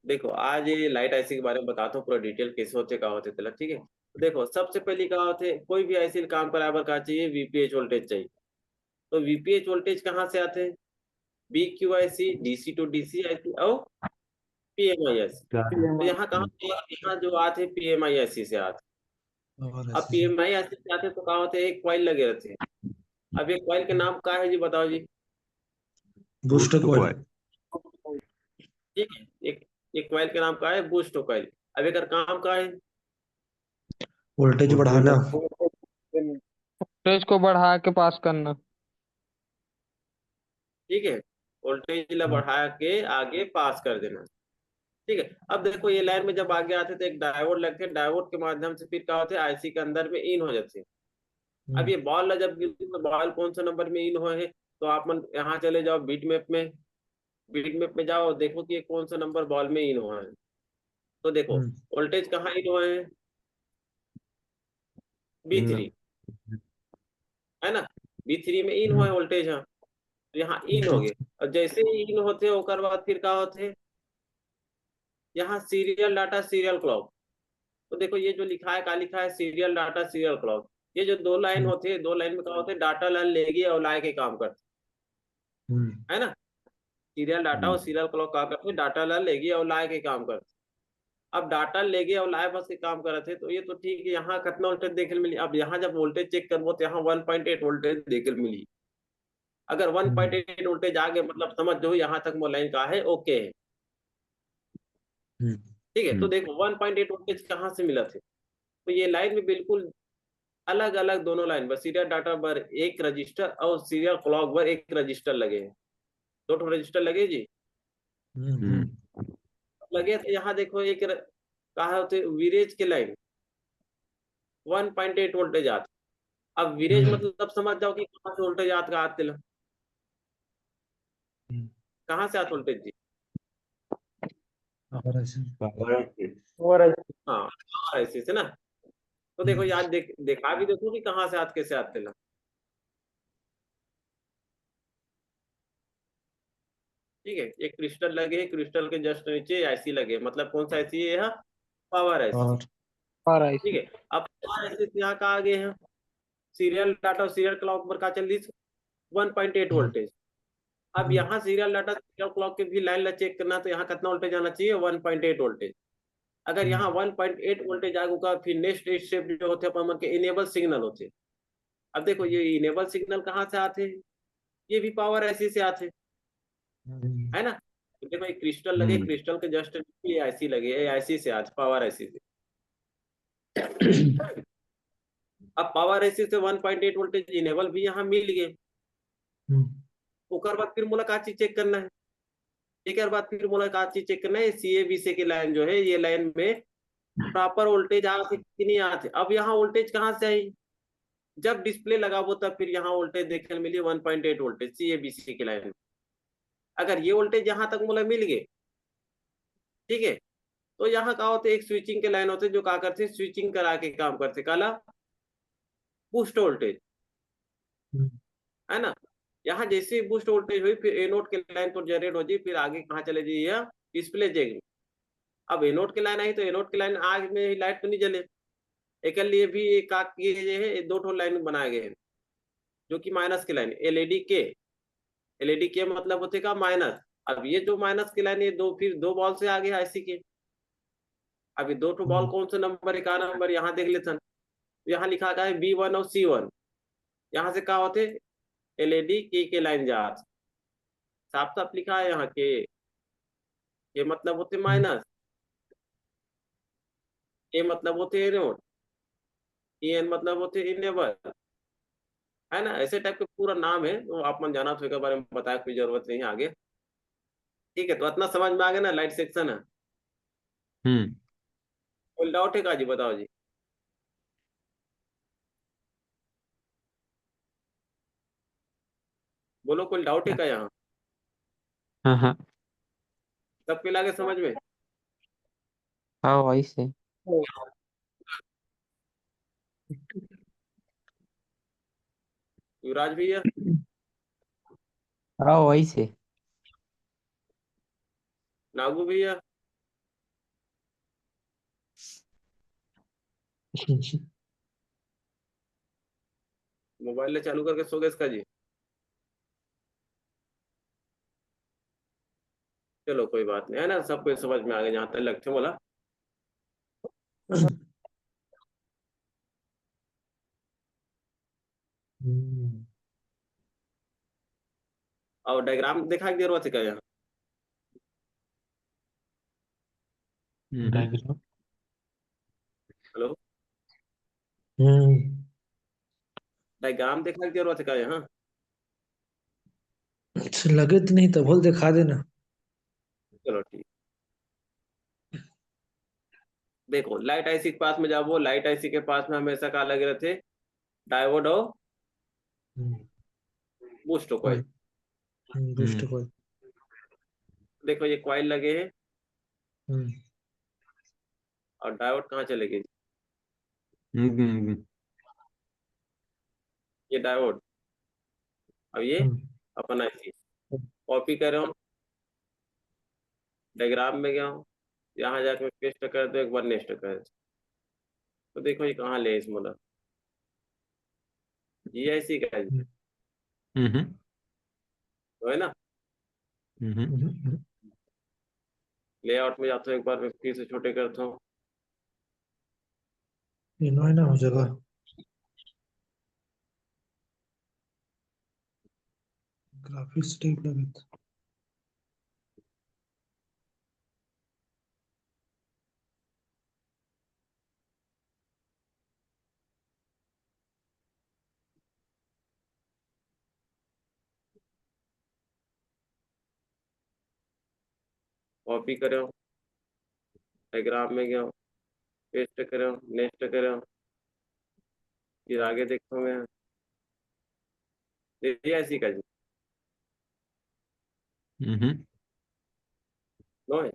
देखो आज ये लाइट आईसी के बारे में बताता हूँ पूरा डिटेल कैसे होते क्या होते चला, ठीक है। तो देखो सबसे पहले क्या होते, कोई भी आईसी काम बराबर का चाहिए, वीपीएच वोल्टेज चाहिए। तो वीपीएच वोल्टेज कहाँ से आते हैं? B Q I C, DC to DC I C और पीएमआई आई सी। तो यहाँ कहाँ से? यहाँ जो आते हैं पीएमआई आई सी से आते और हैं। अब ऐसे से पीएमआई आई सी से आते हैं तो कहाँ होते हैं, एक कॉइल लगे रहते हैं। अब ये कॉइल के नाम क्या है जी, बताओ जी। Booster coil. ठीक है, एक एक कॉइल के नाम क्या है, बूस्ट कॉइल। अब एक काम क्या है? वोल्टेज बढ़ाना। वोल्टेज को बढ़ा के पास करना। ठीक है, वोल्टेज ला हम्म, बढ़ा के आगे पास कर देना। ठीक है, अब देखो ये लाइन में जब आगे आते तो एक डायोड लगते हैं, डायोड के माध्यम से फिर क्या होते हैं, आईसी के अंदर में इन हो जाते हैं। अब हम्म, ये बॉल ला जब गिरती है, तो बॉल कौन सा नंबर में इन हुए है? तो आप मन यहाँ चले जाओ बीट मैप में, बीट मैप में जाओ, देखो कि ये कौन सा नंबर बॉल में इन हुआ है। तो देखो हम्म, वोल्टेज कहाँ इन हुए हैं, B3, है ना। B3 में इन हुआ हम्म, है वोल्टेज, हाँ। तो यहाँ इन हो गए। और जैसे ही इन होते होकर बाद फिर क्या होते हैं, यहाँ सीरियल डाटा सीरियल क्लॉक। तो देखो ये जो लिखा है, क्या लिखा है, सीरियल डाटा सीरियल क्लॉक। ये जो दो लाइन हम्म, होते हैं, दो लाइन में क्या होते हैं, डाटा लाइन लेगी और लाए के काम करते हम्म, हैं, है ना। सीरियल डाटा और सीरियल क्लॉक क्या करते हैं, डाटा लाइन लेगी और लाए के काम करते हैं। अब डाटा लेगी और लाए बस के काम कर रहे थे, तो ये तो ठीक है। यहाँ कितना वोल्टेज देखने मिली, अब यहाँ जब वोल्टेज चेक करबो तो यहाँ 1.8 वोल्टेज देखने मिली। अगर हम्म, 1.8 वोल्टेज आ गए मतलब समझ जो यहाँ तक वो लाइन का है, ओके है। हम्म, ठीक है, तो देखो 1.8 वोल्टेज कहाँ से मिला थे? तो ये लाइन में बिल्कुल अलग अलग दोनों लाइन पर सीरियल डाटा पर एक रजिस्टर और सीरियल क्लॉक पर एक रजिस्टर लगे हैं। दो ठो रजिस्टर लगे जी, हम्म, लगे थे। यहाँ देखो एक कहा होते वीरेज के लाइन 1.8 वोल्टेज आते। अब वीरेज हम्म, मतलब समझ जाओ कि कहाँ से वोल्टेज आत का आते, हम्म, कहाँ से आते वोल्टेज जी। और ऐसे और हाँ, ऐसे से ना। तो देखो हम्म, याद देखा भी देखो कि कहाँ से आते कैसे आते ला। ठीक है, एक क्रिस्टल लगे है, क्रिस्टल के जस्ट नीचे आईसी लगे, मतलब कौन सा आईसी है यहाँ, पावर आईसी। और ठीक ऐसे। है, अब पावर आईसी यहाँ का आगे है, सीरियल डाटा और सीरियल क्लॉक पर का चल रही 1.8 हम्म, वोल्टेज। अब हम्म, यहाँ सीरियल डाटा सीरियल क्लॉक के भी लाइन ला चेक करना, तो यहाँ कितना वोल्टेज आना चाहिए, 1.8 वोल्टेज। अगर हम्म, यहाँ 1.8 वोल्टेज आगू फिर नेक्स्ट स्टेप जो होते हैं अपन के इनेबल सिग्नल होते हैं। अब देखो ये इनेबल सिग्नल कहाँ से आते हैं, ये भी पावर आईसी से आते हैं, हम्म, है ना। तो देखो एक क्रिस्टल लगे, क्रिस्टल के जस्ट ये आईसी लगे, आईसी से आज पावर आईसी से। अब पावर आईसी से 1.8 वोल्टेज इनेबल भी यहाँ मिल गए। हम्म, ओकर बाद फिर मोला का चीज चेक करना है, एक बार फिर मोला का चीज चेक करना है, सीएबीसी की लाइन जो है, ये लाइन में प्रॉपर वोल्टेज आते कि नहीं आते। अब यहाँ वोल्टेज कहाँ से आई, जब डिस्प्ले लगाबो तब फिर यहाँ वोल्टेज देखने मिली 1.8 वोल्टेज सीएबीसी की लाइन में। अगर ये वोल्टेज यहाँ तक मोला मिल गए, ठीक है, तो यहाँ का होते एक स्विचिंग के लाइन होते जो क्या करते, स्विचिंग करा के काम करते, काला बूस्ट वोल्टेज, हम्म, है ना। यहाँ जैसे ही बूस्ट वोल्टेज हुई फिर ए नोट के लाइन तो जनरेट हो जाए, फिर आगे कहाँ चले जाइए, डिस्प्ले जगह। अब ए नोट की लाइन आई तो ए नोट की लाइन आग में लाइट तो नहीं जले, एक लिए भी एक आग किए जो है दो ठो लाइन बनाए गए हैं, जो कि माइनस की लाइन एलईडी के, एलईडी के मतलब होते का माइनस। अब ये जो माइनस की लाइन, ये दो फिर दो बॉल से आगे आईसी के। अभी दो ठो बॉल हम्म, कौन सा नंबर है, का नंबर यहाँ देख लेते हैं। तो यहाँ लिखा गया है B1 और C1, यहाँ से क्या होते, एलईडी के लाइन जा, साफ साफ लिखा है यहाँ के, ये मतलब होते हम्म, माइनस, ए मतलब होते नोट, एन मतलब होते इनेबल, है ना। ऐसे टाइप के पूरा नाम है, तो आप मन जाना तो इसके बारे में बताया कोई जरूरत नहीं है आगे। ठीक है, तो इतना समझ में आ गया ना लाइट सेक्शन है। कोई डाउट है का जी, बताओ जी। बोलो कोई डाउट है का यहाँ, हाँ हाँ। सबके लागे समझ में। हाँ वही से। युवराज भैया, हाँ वही से। नागू भैया, मोबाइल चालू करके सो गए इसका जी। चलो कोई बात नहीं है ना, सबको समझ में आ गया जहां तक लक्ष्य बोला। हम्म, और डायग्राम दिखाई दे रहा था क्या यहाँ? डायग्राम। हेलो, हम्म, डायग्राम दिखाई दे रहा था क्या यहाँ? अच्छा लगे तो नहीं, तब होल दिखा देना। चलो ठीक। देखो लाइट आईसी के पास में जब वो लाइट आईसी के पास में हमेशा क्या लगे रहते? डायोड और boost coil. Coil, boost coil. देखो ये कॉइल लगे हैं हम्म, और डायोड कहाँ चले गए? ये डायोड। अब ये हम्म, अपन आईसी कॉपी कर रहा हूँ, डायग्राम में गया हूँ, यहाँ जाकर पेस्ट कर दो, एक बार नेक्स्ट कर दो। तो देखो ये कहाँ ले इस मतलब ये आईसी का है, तो है ना। हम्म, लेआउट में जाता हूँ, एक बार मैं फिर से छोटे करता हूँ। इनो है ना हो जाएगा। ग्राफिक्स टाइप लगे तो। कॉपी कर रहा हूँ, डायग्राम में गया हूँ, पेस्ट कर रहा हूँ, नेक्स्ट कर रहा हूँ, फिर आगे देखता हूँ मैं। ये आईसी का जी नो है,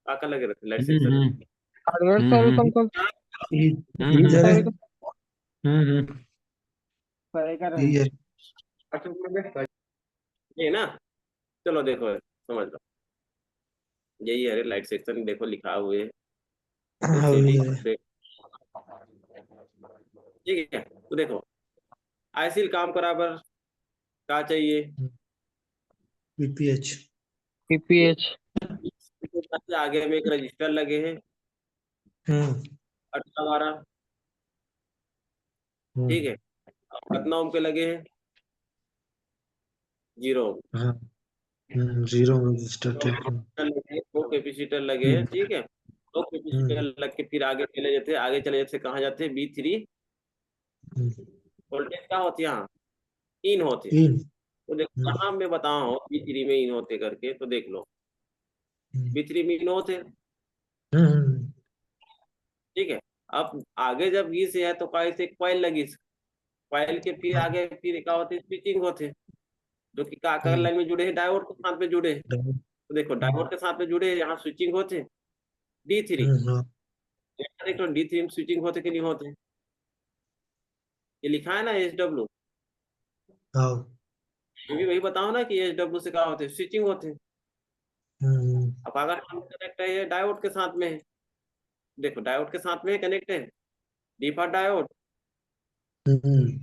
आका लगे रहते लाइट सेक्शन में। हार्डवेयर सॉरी कौन कौन इधर है, सॉरी सॉरी कर रहे यही हैं। है। ये ना, चलो देखो समझ लो, यही है लाइट सेक्शन, देखो लिखा हुए हाँ एलसीडी इधर है। ठीक है। तो देखो आईसी काम बराबर क्या चाहिए? पीपीएच। पीपीएच। आगे में एक रजिस्टर लगे हैं, हम्म, 18 12। ठीक है, हम्म, अब कितना ओम के लगे हैं? 0 ओम। हाँ, जीरो में रजिस्टर टाइप में। दो कैपेसिटर लगे हैं, ठीक है। दो कैपेसिटर हम्म, लग के फिर आगे चले जाते कहाँ जाते? B3 हम्म, वोल्टेज क्या होती है यहाँ? इन होते। तीन। तो देखो हम्म, कहाँ मैं बताया हूँ B3 में इन होते करके, तो देख लो हम्म, B3 में इन होते। हम्म, ठीक है, अब आगे जब ई से है तो कॉइल से कॉइल लगी, कॉइल के फिर हाँ, आगे फिर क्या होते? स्विचिंग होते, जो कि का हम्म, लाइन में जुड़े हैं, डायोड के साथ में जुड़े हैं। डबल, तो देखो डायोड के साथ में जुड़े हैं, यहाँ स्विचिंग होते। D3 हाँ, देख लो, D3 में स्विचिंग होते कि नहीं होते? ये लिखा है ना SW, हाँ, ये भी वही बताओ ना कि SW से क्या होते? स्विचिंग होते। हम्म, अब अगर हम कनेक्ट है ये डायोड के साथ में है, देखो डायोड के साथ में कनेक्ट है, डिफॉल्ट डायोड। हम्म,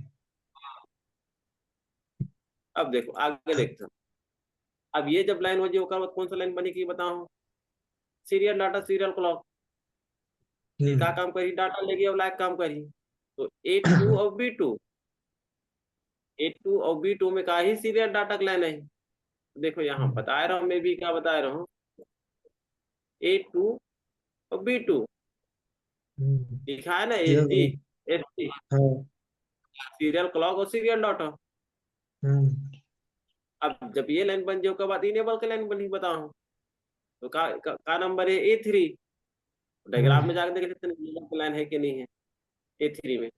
अब देखो आगे देखते हैं, अब ये जब लाइन हो जाए ओकर बाद कौन सा लाइन बनेगी बताओ? Serial data, serial clock. ये क्या काम करी? डाटा लेगी और लाइक काम करी। तो A2 और B2, A2 और B2 में का ही सीरियल डाटा का लाइन है। देखो यहाँ बता रहा हूँ, मैं भी क्या बता रहा हूँ, A2 और B2 हम्म, लिखा है ना ये SD, SD हाँ, सीरियल क्लॉक और सीरियल डाटा। हम्म, अब जब ये लाइन बन जाए उसके बाद इनेबल की लाइन बनी बताओ, तो का नंबर है A3। डायग्राम में जाकर देख लेते हैं इनेबल की लाइन है कि नहीं है A3 में।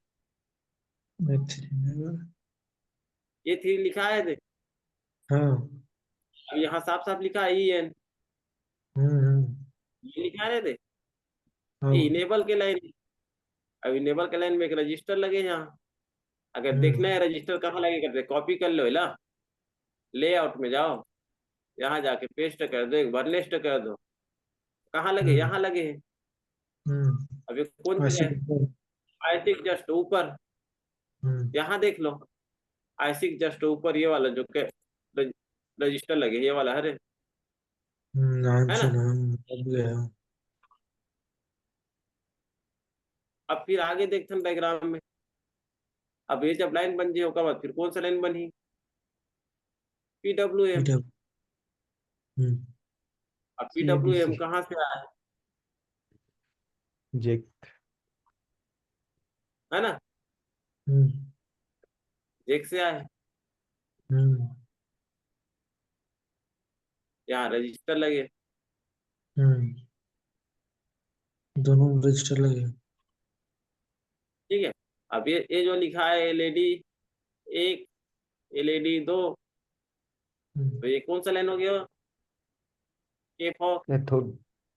A3 लिखा है देख, हाँ, अब यहाँ साफ साफ लिखा है EN, हम्म, ये लिखा है देख, हाँ, ये इनेबल के लाइन है। अब इनेबल के लाइन में एक रजिस्टर लगे यहाँ, अगर देखना है रजिस्टर कहाँ लगे करते, कॉपी कर लो ना, लेआउट में जाओ, यहाँ जाके पेस्ट कर दो, एक बार नेक्स्ट कर दो, कहाँ लगे, यहाँ लगे हैं। अब ये कौन जगह ऐसे है, I6 जस्ट ऊपर, यहाँ देख लो, I6 जस्ट ऊपर ये वाला जो रजिस्टर लगे, ये वाला है नाम है से ना। नाम लग गया। अब फिर आगे देखते हैं डायग्राम में, अब ये जब लाइन बन जाए होगा बाद फिर कौन सा लाइन बनी, PWM। पीडब्ल्यू अब PWM सीएबीसी कहाँ से आया जेक। है ना, हम्म जेक से आया है। हम्म यहाँ रजिस्टर लगे, हम्म दोनों रजिस्टर लगे। ठीक है। अब ये जो लिखा है LED 1, LED 2, तो ये कौन सा लाइन हो गया, K4। कैथोड।